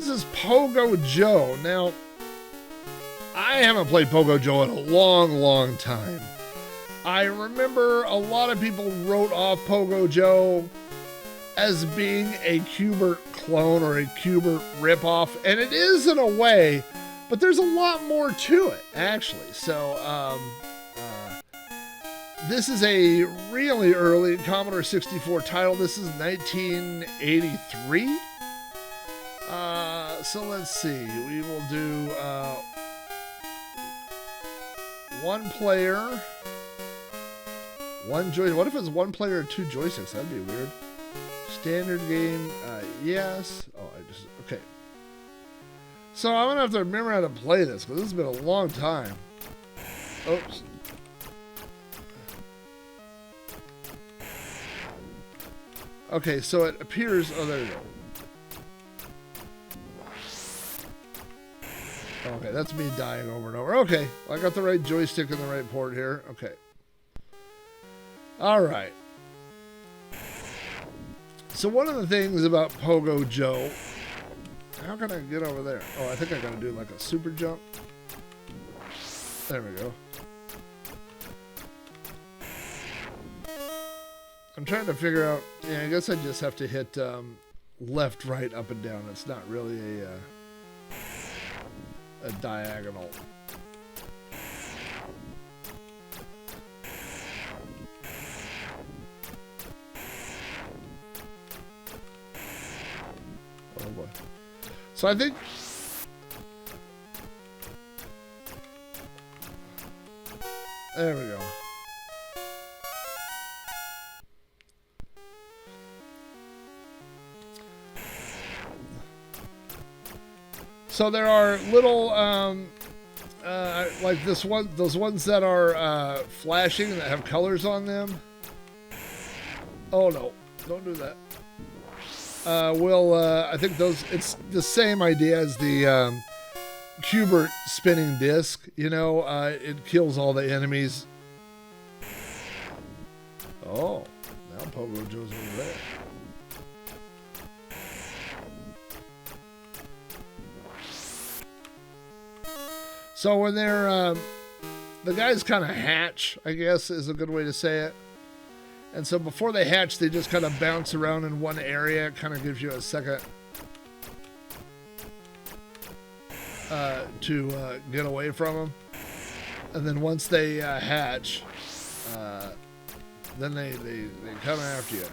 This is Pogo Joe. Now, I haven't played Pogo Joe in a long, long time. I remember a lot of people wrote off Pogo Joe as being a Q Bert clone or a Q Bert ripoff, and it is in a way, but there's a lot more to it, actually. So, this is a really early Commodore 64 title. This is 1983. So let's see. We will do one player, one joystick. What if it's one player and two joysticks? That'd be weird. Standard game, yes. Oh, okay. So I'm gonna have to remember how to play this because this has been a long time. Oops. Okay, so it appears. Oh, there you go. Okay, that's me dying over and over. Okay, well, I got the right joystick and the right port here. Okay. All right. So one of the things about Pogo Joe, how can I get over there? Oh, I think I gotta do like a super jump. There we go. I'm trying to figure out, yeah, I guess I just have to hit left, right, up and down. It's not really a diagonal. Oh boy. So I think there we go. So there are little, like this one, those ones that are flashing that have colors on them. Oh no, don't do that. I think those, it's the same idea as the Q Bert spinning disc. You know, it kills all the enemies. Oh, now Pogo Joe's over there. So when they're, the guys kind of hatch, I guess is a good way to say it. And so before they hatch, they just kind of bounce around in one area. It kind of gives you a second to get away from them. And then once they hatch, then they come after you.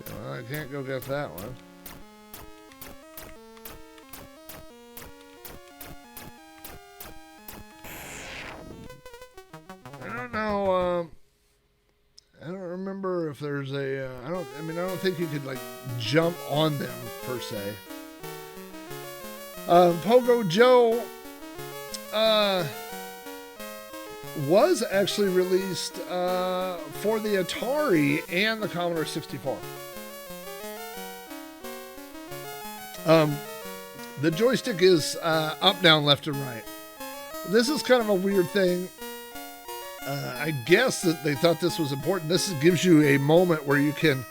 Well, I can't go get that one. I don't remember if there's a, I don't think you could like jump on them per se. Pogo Joe, was actually released, for the Atari and the Commodore 64. The joystick is, up, down, left, and right. This is kind of a weird thing. I guess that they thought this was important. This gives you a moment where you can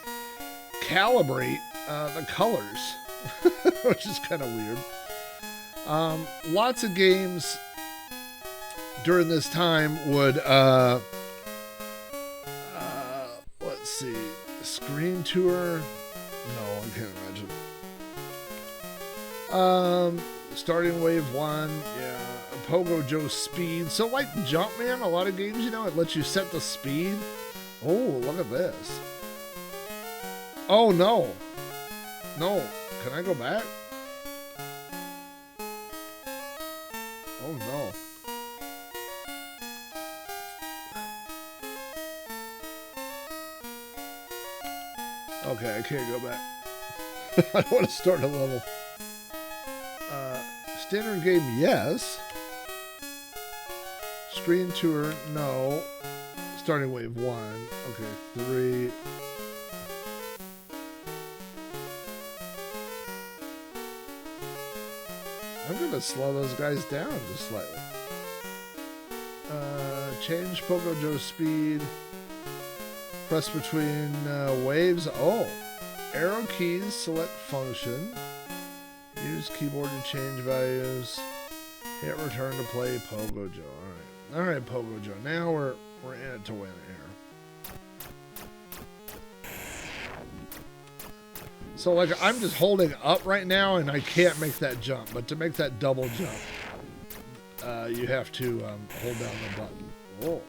calibrate the colors, which is kind of weird. Lots of games during this time would, let's see, Screen Tour. No, I can't imagine. Starting Wave 1, yeah. Pogo Joe Speed. So like Jumpman, a lot of games, you know, it lets you set the speed. Oh, look at this. Oh no. No. Can I go back? Oh no. Okay, I can't go back. I want to start a level. Standard game, yes. Screen Tour, no. Starting Wave 1. Okay, 3. I'm going to slow those guys down just slightly. Change Pogo Joe's speed. Press between waves. Oh. Arrow keys, select function. Use keyboard to change values. Hit return to play Pogo Joe. All right, Pogo Joe. Now we're in it to win here. So like I'm just holding up right now, and I can't make that jump. But to make that double jump, you have to hold down the button. Whoa.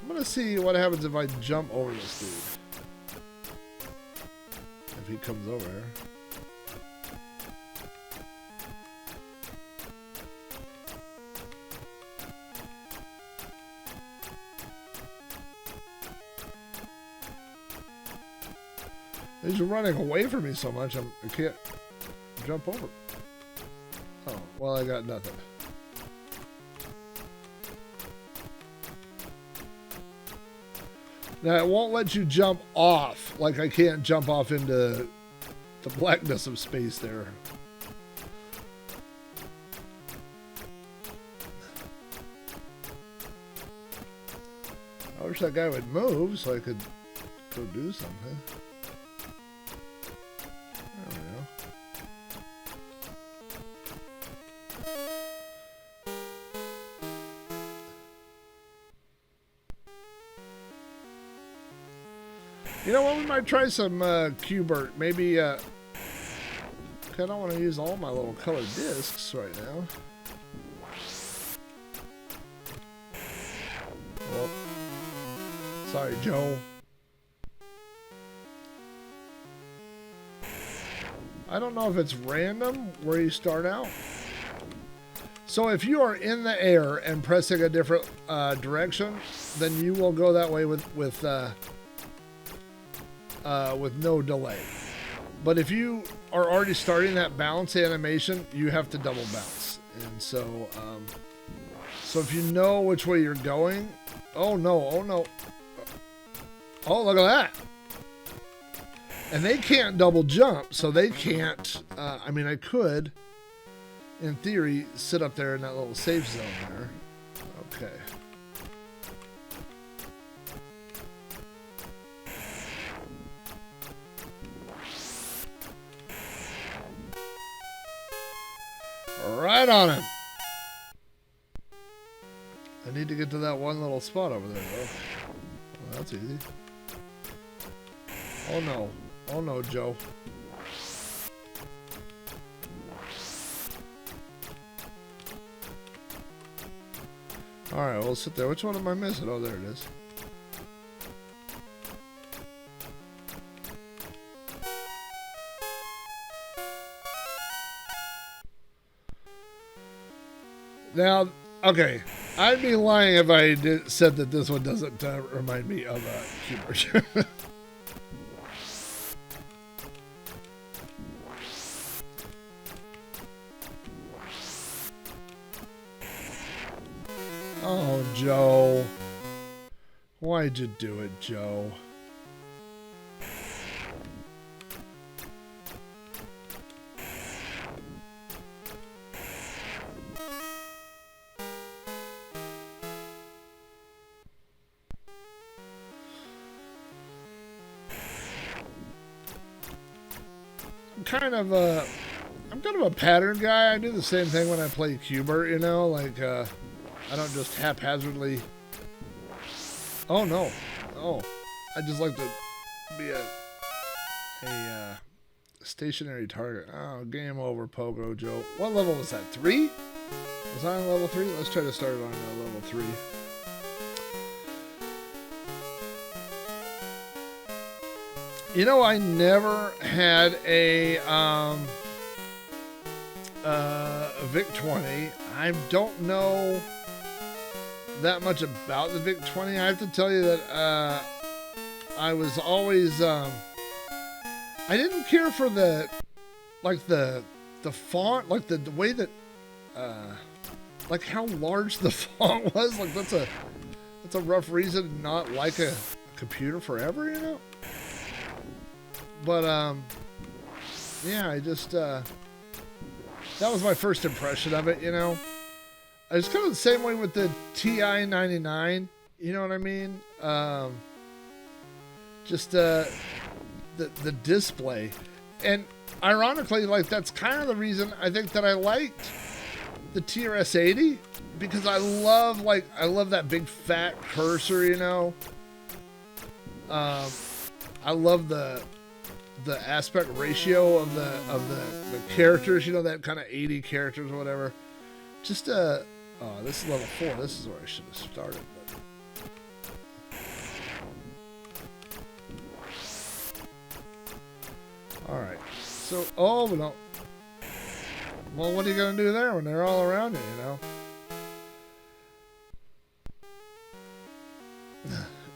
I'm gonna see what happens if I jump over this dude. If he comes over here. He's running away from me so much, I can't jump over. Oh, well, I got nothing. Now, it won't let you jump off. Like, I can't jump off into the blackness of space there. I wish that guy would move so I could go do something. There we go. You know what? We might try some Q Bert. Maybe, I don't want to use all my little colored discs right now. Well, sorry, Joe. I don't know if it's random where you start out. So if you are in the air and pressing a different direction, then you will go that way with no delay. But if you are already starting that bounce animation, you have to double bounce. And so, so if you know which way you're going, oh no, oh look at that. And they can't double jump, so they can't, I mean I could, in theory, sit up there in that little safe zone there. Okay. Right on him. I need to get to that one little spot over there, though. Well, that's easy. Oh no. Oh no, Joe. Alright, we'll sit there. Which one am I missing? Oh, there it is. Now, okay, I'd be lying if I said that this one doesn't remind me of Q Bert. Oh, Joe. Why'd you do it, Joe? I'm kind of a pattern guy. I do the same thing when I play Q Bert, you know, like, I don't just haphazardly. Oh no. Oh. I just like to be a stationary target. Oh, game over, Pogo Joe. What level was that? 3? Was I on level 3? Let's try to start on level 3. You know, I never had a VIC-20. I don't know that much about the VIC-20. I have to tell you that I was always I didn't care for the font, like the way that like how large the font was. Like that's a rough reason to not like a computer forever, you know. But yeah, I just that was my first impression of it, you know. I was kind of the same way with the TI-99, you know what I mean? Just the display. And ironically, like, that's kind of the reason I think that I liked the TRS-80, because I love that big fat cursor, you know. I love the aspect ratio of the characters, you know, that kind of 80 characters or whatever. Just oh, this is level 4. This is where I should have started. But... all right. So, oh no. Well, what are you gonna do there when they're all around you? You know.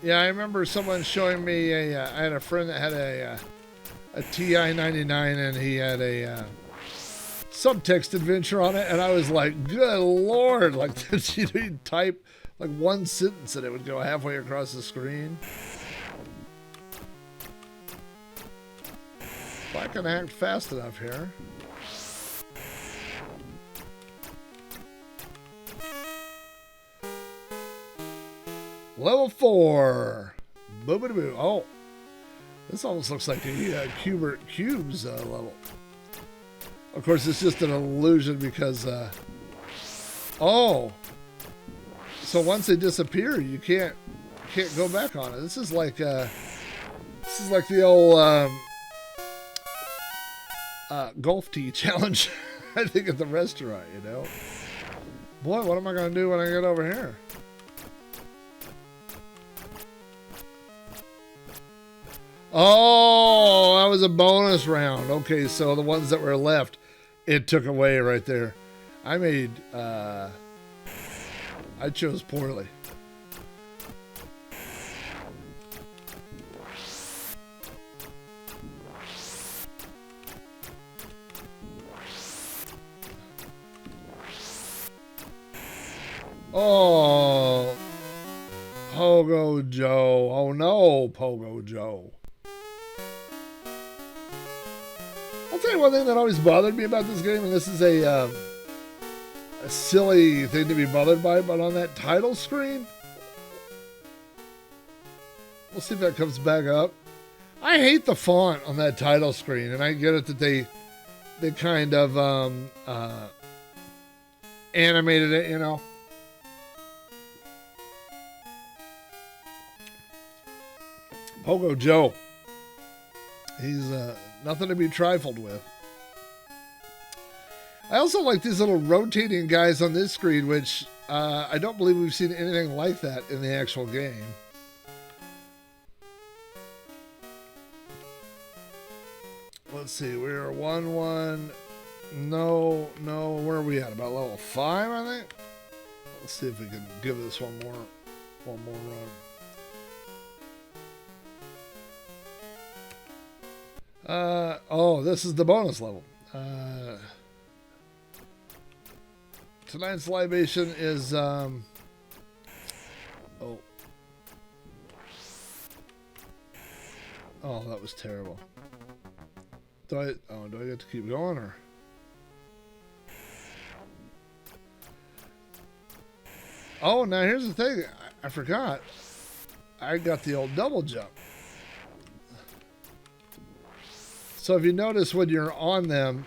Yeah, I remember someone showing me I had a friend that had a TI-99, and he had a subtext adventure on it, and I was like, good lord, like, you'd type like one sentence and it would go halfway across the screen. If I can act fast enough here. Level 4. Boo-boo-boo. Oh. This almost looks like a Q Bert Cubes level. Of course, it's just an illusion because... oh. So once they disappear, you can't go back on it. This is like the old golf tee challenge, I think, at the restaurant, you know. Boy, what am I going to do when I get over here? Oh, that was a bonus round. Okay, so the ones that were left, it took away right there. I chose poorly. Oh, Pogo Joe. Oh no, Pogo Joe. I'll tell you one thing that always bothered me about this game, and this is a silly thing to be bothered by, but on that title screen, we'll see if that comes back up. I hate the font on that title screen, and I get it that they kind of animated it, you know. Pogo Joe. He's nothing to be trifled with. I also like these little rotating guys on this screen, which I don't believe we've seen anything like that in the actual game. Let's see, we're 1-1. No, where are we at? About level 5, I think? Let's see if we can give this one more run. Oh, this is the bonus level. Tonight's libation is, oh. Oh, that was terrible. Do I get to keep going, or? Oh, now here's the thing. I forgot. I got the old double jump. So if you notice when you're on them,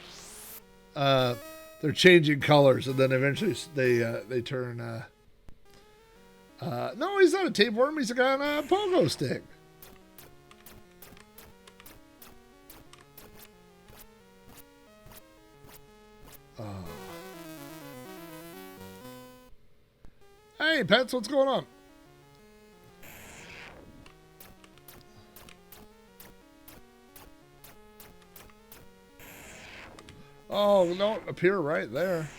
they're changing colors, and then eventually they turn. No, he's not a tapeworm. He's a guy on a pogo stick. Oh. Hey, pets, what's going on? Oh, no, appear right there.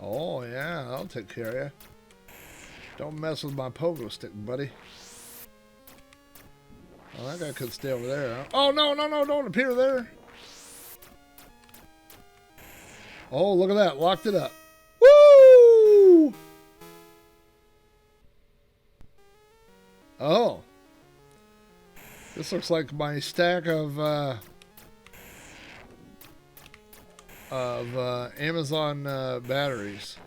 Oh, yeah, I'll take care of you. Don't mess with my pogo stick, buddy. Oh, that guy could stay over there. Huh? Oh, no, don't appear there. Oh, look at that. Locked it up. Woo! Oh. This looks like my stack of Amazon batteries.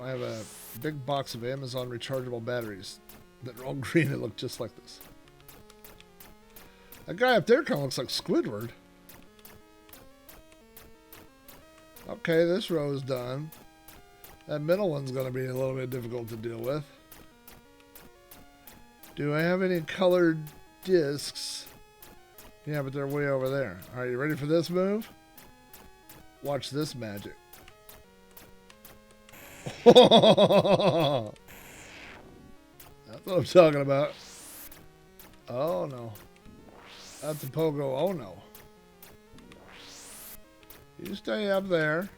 I have a big box of Amazon rechargeable batteries that are all green and look just like this. That guy up there kind of looks like Squidward. Okay, this row is done. That middle one's going to be a little bit difficult to deal with. Do I have any colored discs? Yeah, but they're way over there. All right, you ready for this move? Watch this magic. That's what I'm talking about. Oh, no. That's a Pogo. Oh, no. You stay up there.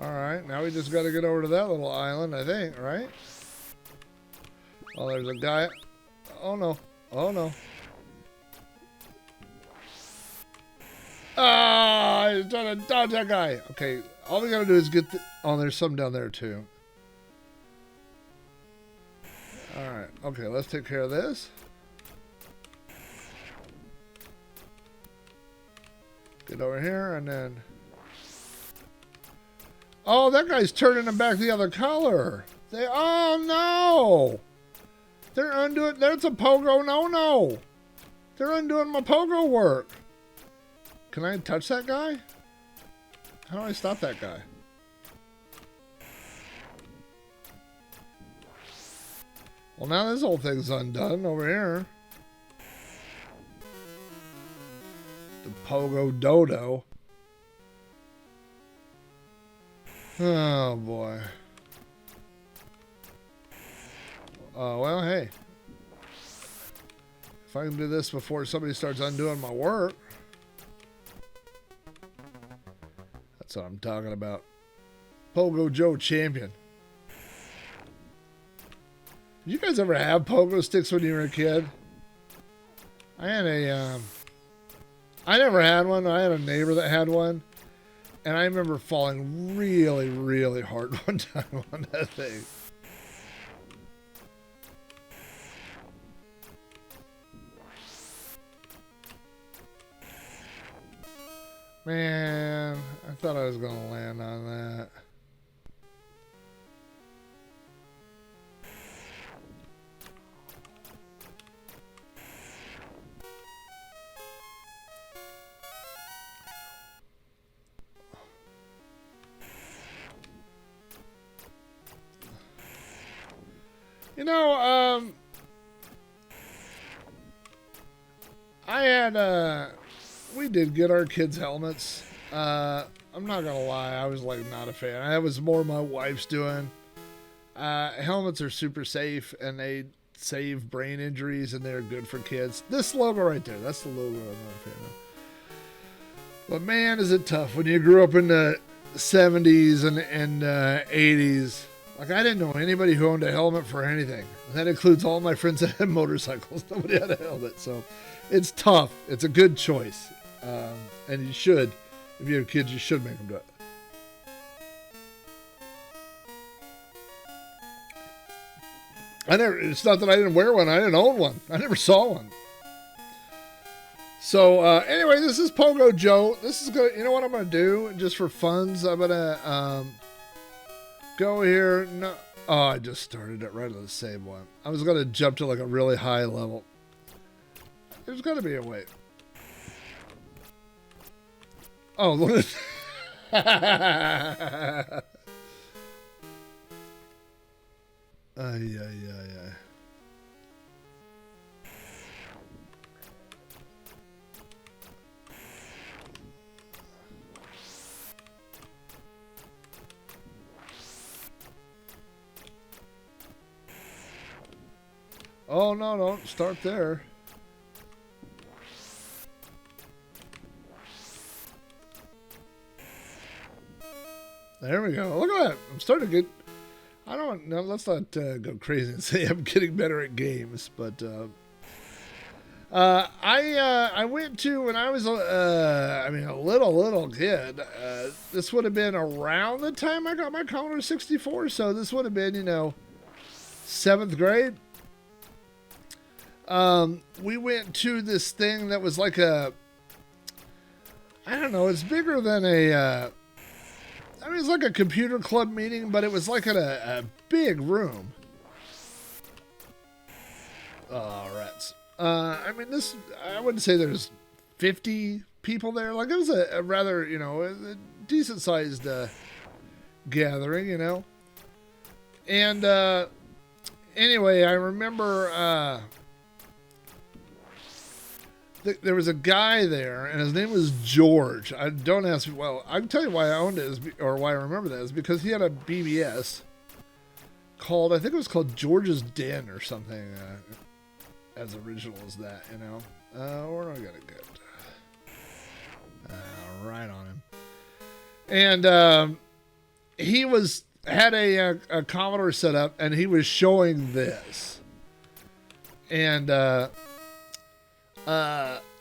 Alright, now we just got to get over to that little island, I think, right? Oh, there's a guy. Oh, no. Oh, no. Ah, he's trying to dodge that guy. Okay, all we got to do is get the... Oh, there's some down there, too. Alright, okay, let's take care of this. Get over here, and then... Oh, that guy's turning them back the other color. Oh, no! They're undoing... There's a Pogo no-no! They're undoing my Pogo work. Can I touch that guy? How do I stop that guy? Well, now this whole thing's undone over here. The Pogo Dodo. Oh, boy. Well, hey. If I can do this before somebody starts undoing my work. That's what I'm talking about. Pogo Joe champion. Did you guys ever have pogo sticks when you were a kid? I had a, I never had one. I had a neighbor that had one. And I remember falling really, really hard one time on that thing. Man, I thought I was going to land on that. You know, I had, we did get our kids helmets. I'm not gonna lie, I was like not a fan. That was more my wife's doing. Helmets are super safe and they save brain injuries and they're good for kids. This logo right there, that's the logo I'm not a fan of. But man, is it tough when you grew up in the 70s and 80s. Like, I didn't know anybody who owned a helmet for anything. And that includes all my friends that had motorcycles. Nobody had a helmet. So it's tough. It's a good choice. And you should, if you have kids, you should make them do it. It's not that I didn't wear one. I didn't own one. I never saw one. So, anyway, this is Pogo Joe. This is good. You know what I'm going to do? Just for funs, I'm going to, go here. No. Oh, I just started it right on the same one. I was going to jump to like a really high level. There's got to be a way. Oh, look at that. Ay. Oh, no, don't start there. There we go. Look at that. I'm starting to get... I don't know. Let's not go crazy and say I'm getting better at games. But I went to, when I was, a little kid. This would have been around the time I got my Commodore 64. So this would have been, 7th grade. We went to this thing that was like a, I don't know, it's bigger than a, it's like a computer club meeting, but it was like in a big room. Rats. I mean, I wouldn't say there's 50 people there. Like, it was a rather, a decent sized gathering, And anyway, I remember there was a guy there, and his name was George. Don't ask me. Well, I can tell you why I owned it, or why I remember that, is because he had a BBS called, I think it was called George's Den or something, as original as that, Where do I got it good? Right on him. And he had a Commodore set up, and he was showing this. And I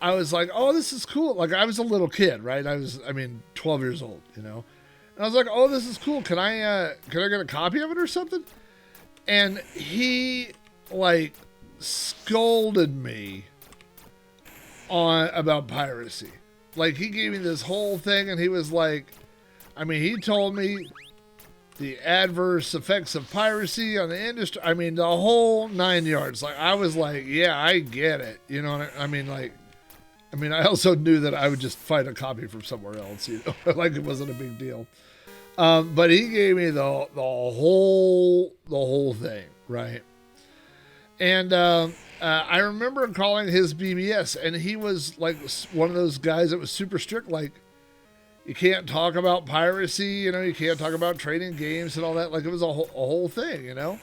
was like, oh, this is cool. Like, I was a little kid, right? 12 years old, And I was like, oh, this is cool. Can I get a copy of it or something? And he, like, scolded me about piracy. Like, he gave me this whole thing, and he was like, he told me the adverse effects of piracy on the industry. The whole 9 yards. Like, I was like, yeah, I get it. You know what I mean? Like, I also knew that I would just find a copy from somewhere else, like it wasn't a big deal. But he gave me the whole thing, right? And I remember calling his BBS, and he was like one of those guys that was super strict, like, you can't talk about piracy, you can't talk about trading games and all that. Like, it was a whole thing, And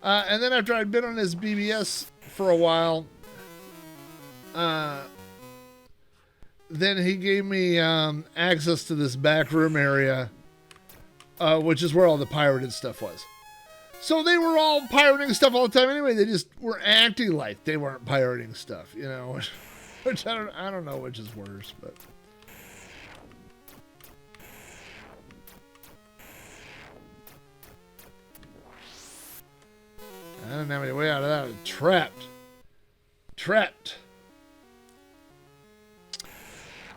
then after I'd been on his BBS for a while, then he gave me access to this back room area, which is where all the pirated stuff was. So they were all pirating stuff all the time anyway. They just were acting like they weren't pirating stuff, Which I don't know which is worse, but... I didn't have any way out of that. I was trapped.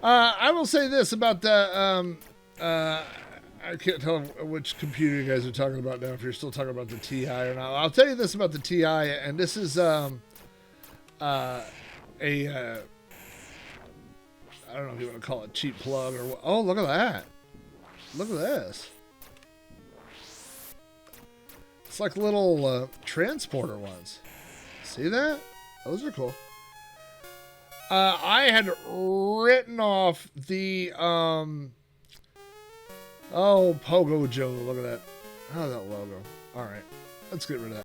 I will say this about the, I can't tell which computer you guys are talking about now, if you're still talking about the TI or not. I'll tell you this about the TI, and this is, I don't know if you want to call it cheap plug or what. Oh, look at that. Look at this. It's like little transporter ones. See that? Those are cool. I had written off the Pogo Joe. Look at that. Oh, that logo. All right, let's get rid of that.